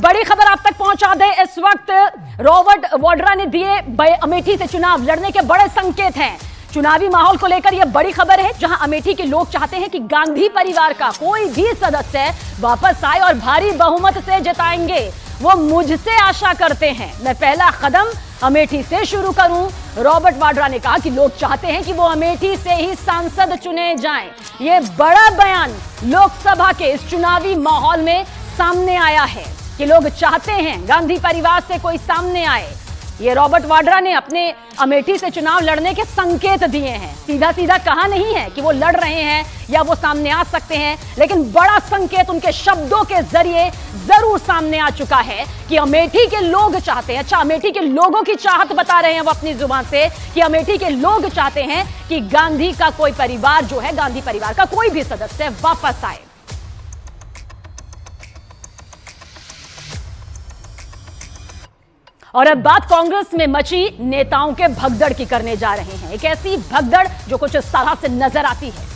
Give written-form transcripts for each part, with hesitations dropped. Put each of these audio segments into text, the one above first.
बड़ी खबर आप तक पहुंचा दे। इस वक्त रॉबर्ट वाड्रा ने दिए अमेठी से चुनाव लड़ने के बड़े संकेत हैं। चुनावी माहौल को लेकर यह बड़ी खबर है, जहां अमेठी के लोग चाहते हैं कि गांधी परिवार का कोई भी सदस्य वापस आए और भारी बहुमत से जिताएंगे। वो मुझसे आशा करते हैं मैं पहला कदम अमेठी से शुरू करूं। रॉबर्ट वाड्रा ने कहा कि लोग चाहते हैं कि वो अमेठी से ही सांसद चुने जाएं। ये बड़ा बयान लोकसभा के इस चुनावी माहौल में सामने आया है कि लोग चाहते हैं गांधी परिवार से कोई सामने आए। ये रॉबर्ट वाड्रा ने अपने अमेठी से चुनाव लड़ने के संकेत दिए हैं। सीधा सीधा कहा नहीं है कि वो लड़ रहे हैं या वो सामने आ सकते हैं, लेकिन बड़ा संकेत उनके शब्दों के जरिए जरूर सामने आ चुका है कि अमेठी के लोग चाहते हैं। अच्छा, अमेठी के लोगों की चाहत बता रहे हैं वो अपनी जुबान से कि अमेठी के लोग चाहते हैं कि गांधी का कोई परिवार जो है, गांधी परिवार का कोई भी सदस्य वापस आए। और अब बात कांग्रेस में मची नेताओं के भगदड़ की करने जा रहे हैं। एक ऐसी भगदड़ जो कुछ इस तरह से नजर आती है।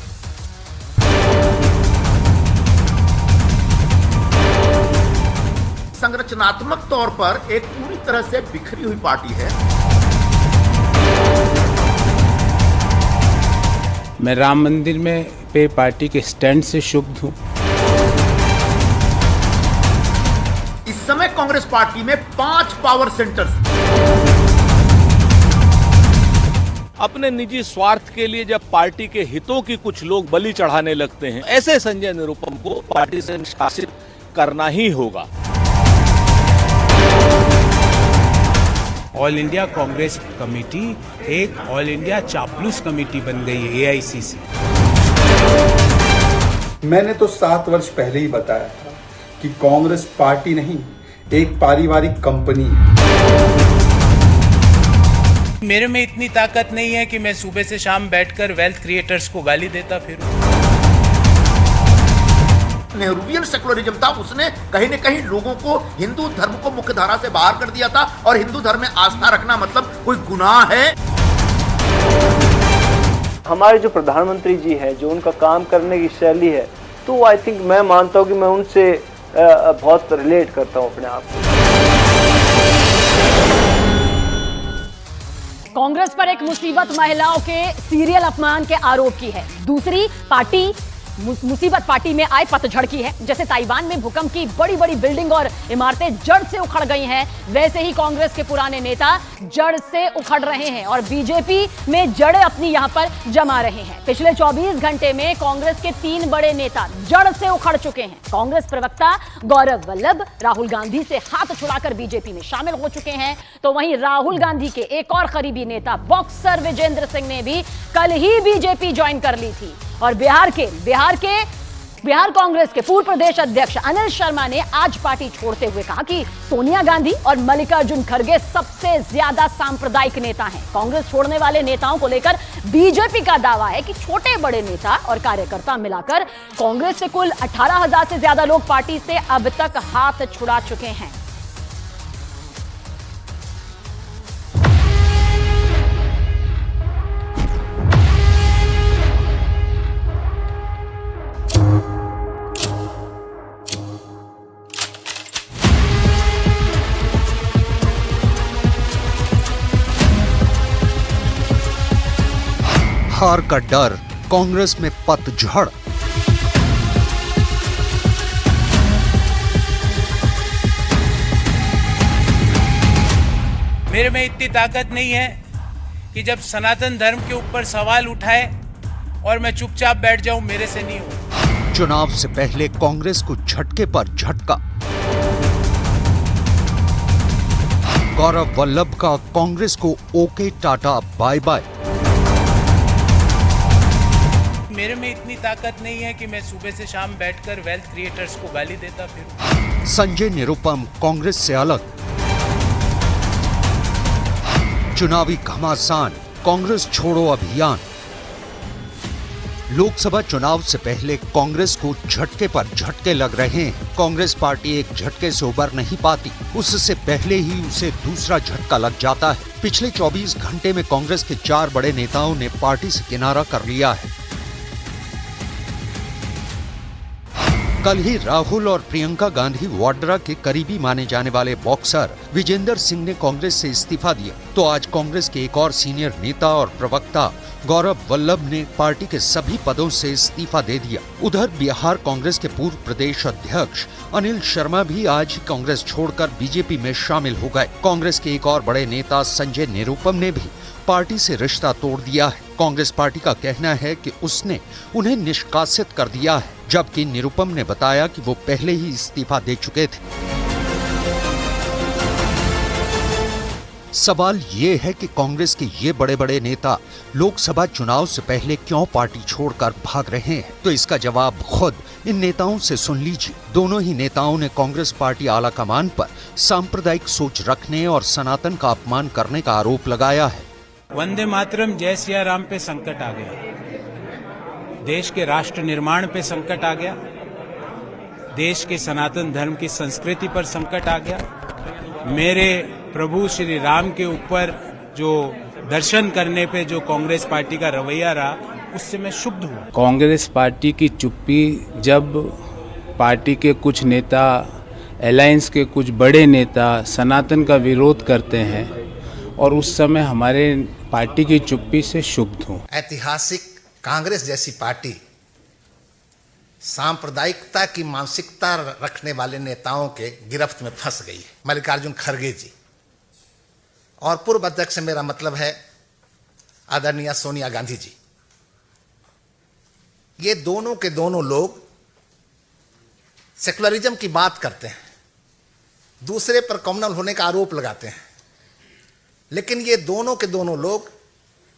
संरचनात्मक तौर पर एक पूरी तरह से बिखरी हुई पार्टी है। मैं राम मंदिर में पे पार्टी के स्टैंड से क्षुब्ध हूं। इस समय कांग्रेस पार्टी में 5 पावर सेंटर्स। अपने निजी स्वार्थ के लिए जब पार्टी के हितों की कुछ लोग बलि चढ़ाने लगते हैं, ऐसे संजय निरुपम को पार्टी से निष्कासित करना ही होगा। ऑल इंडिया कांग्रेस कमेटी एक ऑल इंडिया चापलूस कमेटी बन गई है AICC। मैंने तो 7 वर्ष पहले ही बताया था कि कांग्रेस पार्टी नहीं, एक पारिवारिक कंपनी है। मेरे में इतनी ताकत नहीं है कि मैं सुबह से शाम बैठकर वेल्थ क्रिएटर्स को गाली देता फिरूं। नेहरूवियन सेकुलरिज्म था, उसने कहीं न कहीं लोगों को हिंदू धर्म को मुख्य धारा से बाहर कर दिया था। और हिंदू धर्म में आस्था रखना मतलब कोई गुनाह है। हमारे जो प्रधानमंत्री जी है, जो उनका काम करने की शैली है, तो आई थिंक मैं मानता हूं कि मैं उनसे बहुत रिलेट करता हूं अपने आप को। कांग्रेस पर एक मुसीबत महिलाओं के सीरियल अपमान के आरोप की है। दूसरी पार्टी मुसीबत पार्टी में आए पतझड़ की है। जैसे ताइवान में भूकंप की बड़ी बड़ी बिल्डिंग और इमारतें जड़ से उखड़ गई हैं, वैसे ही कांग्रेस के पुराने नेता जड़ से उखड़ रहे हैं और बीजेपी में जड़ें अपनी यहां पर जमा रहे हैं। पिछले 24 घंटे में कांग्रेस के 3 बड़े नेता जड़ से उखड़ चुके हैं। कांग्रेस प्रवक्ता गौरव वल्लभ राहुल गांधी से हाथ छुड़ाकर बीजेपी में शामिल हो चुके हैं, तो वहीं राहुल गांधी के एक और करीबी नेता बॉक्सर विजेंद्र सिंह ने भी कल ही बीजेपी ज्वाइन कर ली थी। और बिहार कांग्रेस के पूर्व प्रदेश अध्यक्ष अनिल शर्मा ने आज पार्टी छोड़ते हुए कहा कि सोनिया गांधी और मल्लिकार्जुन खड़गे सबसे ज्यादा सांप्रदायिक नेता हैं। कांग्रेस छोड़ने वाले नेताओं को लेकर बीजेपी का दावा है कि छोटे बड़े नेता और कार्यकर्ता मिलाकर कांग्रेस से कुल 18,000 से ज्यादा लोग पार्टी से अब तक हाथ छुड़ा चुके हैं। हार का डर, कांग्रेस में पतझड़। मेरे में इतनी ताकत नहीं है कि जब सनातन धर्म के ऊपर सवाल उठाए और मैं चुपचाप बैठ जाऊं, मेरे से नहीं हो। चुनाव से पहले कांग्रेस को झटके पर झटका। गौरव वल्लभ का कांग्रेस को ओके टाटा बाय बाय। मेरे में इतनी ताकत नहीं है कि मैं सुबह से शाम बैठकर वेल्थ क्रिएटर्स को गाली देता फिरूं। संजय निरुपम कांग्रेस से अलग। चुनावी घमासान, कांग्रेस छोड़ो अभियान। लोकसभा चुनाव से पहले कांग्रेस को झटके पर झटके लग रहे हैं। कांग्रेस पार्टी एक झटके से उबर नहीं पाती, उससे पहले ही उसे दूसरा झटका लग जाता है। पिछले 24 घंटे में कांग्रेस के 4 बड़े नेताओं ने पार्टी से किनारा कर लिया है। कल ही राहुल और प्रियंका गांधी वाड्रा के करीबी माने जाने वाले बॉक्सर विजेंदर सिंह ने कांग्रेस से इस्तीफा दिया, तो आज कांग्रेस के एक और सीनियर नेता और प्रवक्ता गौरव वल्लभ ने पार्टी के सभी पदों से इस्तीफा दे दिया। उधर बिहार कांग्रेस के पूर्व प्रदेश अध्यक्ष अनिल शर्मा भी आज कांग्रेस छोड़कर बीजेपी में शामिल हो गए। कांग्रेस के एक और बड़े नेता संजय निरुपम ने भी पार्टी से रिश्ता तोड़ दिया है। कांग्रेस पार्टी का कहना है कि उसने उन्हें निष्कासित कर दिया है, जबकि निरुपम ने बताया कि वो पहले ही इस्तीफा दे चुके थे। सवाल ये है कि कांग्रेस के ये बड़े बड़े नेता लोकसभा चुनाव से पहले क्यों पार्टी छोड़कर भाग रहे हैं, तो इसका जवाब खुद इन नेताओं से सुन लीजिए। दोनों ही नेताओं ने कांग्रेस पार्टी आलाकमान पर सांप्रदायिक सोच रखने और सनातन का अपमान करने का आरोप लगाया है। वंदे मातरम जय सिया राम पे संकट आ गया, देश के राष्ट्र निर्माण पे संकट आ गया, देश के सनातन धर्म की संस्कृति पर संकट आ गया। मेरे प्रभु श्री राम के ऊपर जो दर्शन करने पे जो कांग्रेस पार्टी का रवैया रहा, उससे मैं क्षुब्ध हूँ। कांग्रेस पार्टी की चुप्पी जब पार्टी के कुछ नेता, अलायंस के कुछ बड़े नेता सनातन का विरोध करते हैं, और उस समय हमारे पार्टी की चुप्पी से क्षुब्ध हूँ। ऐतिहासिक कांग्रेस जैसी पार्टी सांप्रदायिकता की मानसिकता रखने वाले नेताओं के गिरफ्त में फंस गई है। मल्लिकार्जुन खड़गे जी और पूर्व अध्यक्ष से मेरा मतलब है आदरणीय सोनिया गांधी जी। ये दोनों के दोनों लोग सेकुलरिज्म की बात करते हैं, दूसरे पर कम्युनल होने का आरोप लगाते हैं, लेकिन ये दोनों के दोनों लोग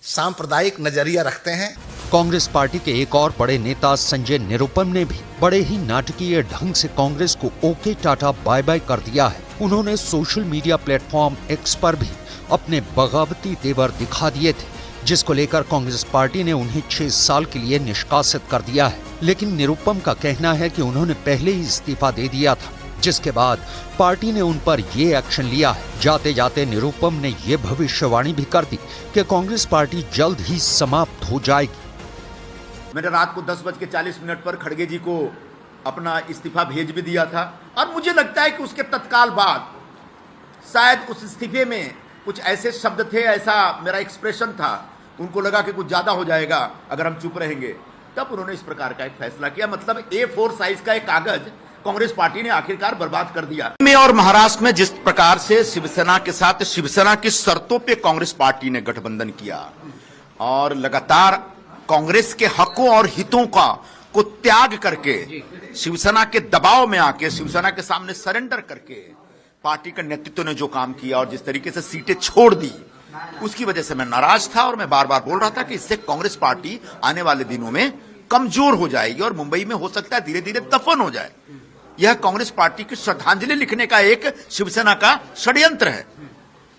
सांप्रदायिक नजरिया रखते हैं। कांग्रेस पार्टी के एक और बड़े नेता संजय निरुपम ने भी बड़े ही नाटकीय ढंग से कांग्रेस को ओके टाटा बाय बाय कर दिया है। उन्होंने सोशल मीडिया प्लेटफॉर्म एक्स पर भी अपने बगावती तेवर दिखा दिए थे, जिसको लेकर कांग्रेस पार्टी ने उन्हें 6 साल के लिए निष्कासित कर दिया है। लेकिन निरुपम का कहना है कि उन्होंने पहले ही इस्तीफा दे दिया था, जिसके बाद पार्टी ने उन पर ये एक्शन लिया है। जाते जाते निरुपम ने ये भविष्यवाणी भी कर दी कि कांग्रेस पार्टी जल्द ही समाप्त हो जाएगी। मैंने रात को 10:40 पर खड़गे जी को अपना इस्तीफा भेज भी दिया था, और मुझे लगता है कि उसके तत्काल बाद शायद उस इस्तीफे में कुछ ऐसे शब्द थे, ऐसा मेरा एक्सप्रेशन था, उनको लगा कि कुछ ज्यादा हो जाएगा अगर हम चुप रहेंगे, तब उन्होंने इस प्रकार का एक फैसला किया। मतलब A4 साइज का एक कागज कांग्रेस पार्टी ने आखिरकार बर्बाद कर दिया। में और महाराष्ट्र में जिस प्रकार से शिवसेना के साथ शिवसेना की शर्तों पे कांग्रेस पार्टी ने गठबंधन किया और लगातार कांग्रेस के हकों और हितों को त्याग करके शिवसेना के दबाव में आके शिवसेना के सामने सरेंडर करके पार्टी के नेतृत्व ने जो काम किया और जिस तरीके से सीटें छोड़ दी, उसकी वजह से मैं नाराज था और मैं बार बार बोल रहा था कि इससे कांग्रेस पार्टी आने वाले दिनों में कमजोर हो जाएगी और मुंबई में हो सकता है धीरे धीरे दफन हो जाए। यह कांग्रेस पार्टी की श्रद्धांजलि लिखने का एक शिवसेना का षड्यंत्र है।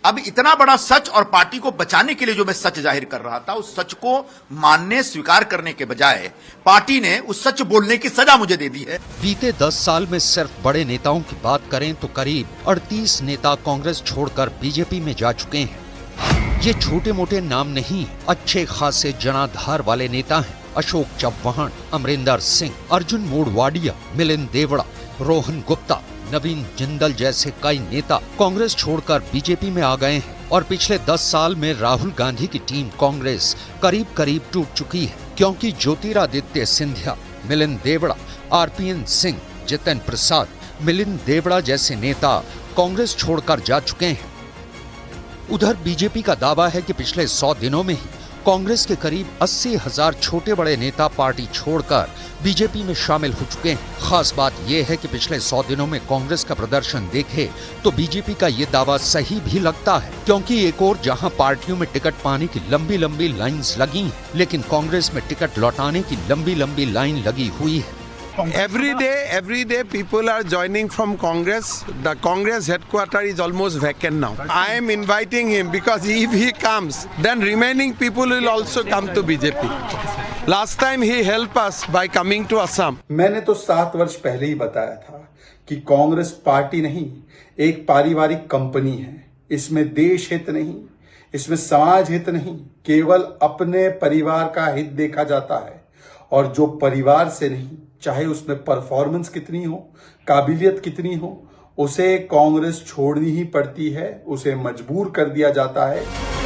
अब इतना बड़ा सच और पार्टी को बचाने के लिए जो मैं सच जाहिर कर रहा था, उस सच को मानने स्वीकार करने के बजाय पार्टी ने उस सच बोलने की सजा मुझे दे दी है। बीते 10 साल में सिर्फ बड़े नेताओं की बात करें तो करीब 38 नेता कांग्रेस छोड़कर बीजेपी में जा चुके हैं। ये छोटे मोटे नाम नहीं, अच्छे खासे जनाधार वाले नेता हैं। अशोक चव्हाण, अमरिंदर सिंह, अर्जुन मोढवाडिया, मिलिंद देवड़ा, रोहन गुप्ता, नवीन जिंदल जैसे कई नेता कांग्रेस छोड़कर बीजेपी में आ गए हैं। और पिछले 10 साल में राहुल गांधी की टीम कांग्रेस करीब करीब टूट चुकी है, क्योंकि ज्योतिरादित्य सिंधिया, मिलिंद देवड़ा, RPN सिंह, जितिन प्रसाद, मिलिंद देवड़ा जैसे नेता कांग्रेस छोड़कर जा चुके हैं। उधर बीजेपी का दावा है कि पिछले 100 दिनों में ही कांग्रेस के करीब 80,000 छोटे बड़े नेता पार्टी छोड़कर बीजेपी में शामिल हो चुके हैं। खास बात यह है कि पिछले 100 दिनों में कांग्रेस का प्रदर्शन देखे तो बीजेपी का ये दावा सही भी लगता है, क्योंकि एक और जहां पार्टियों में टिकट पाने की लंबी लंबी लाइन्स लगी हैं, लेकिन कांग्रेस में टिकट लौटाने की लंबी लंबी लाइन लगी हुई है। Every day people are joining from Congress. The Congress headquarters is almost vacant now. I am inviting him because if he comes, then remaining people will also come to BJP. Last time he helped us by coming to Assam. मैंने तो 7 वर्ष पहले ही बताया था कि Congress party नहीं, एक पारिवारिक कंपनी है। इसमें देश हित नहीं, इसमें समाज हित नहीं, केवल अपने परिवार का हित देखा जाता है, और जो परिवार से नहीं चाहे उसमें परफॉर्मेंस कितनी हो, काबिलियत कितनी हो, उसे कांग्रेस छोड़नी ही पड़ती है, उसे मजबूर कर दिया जाता है।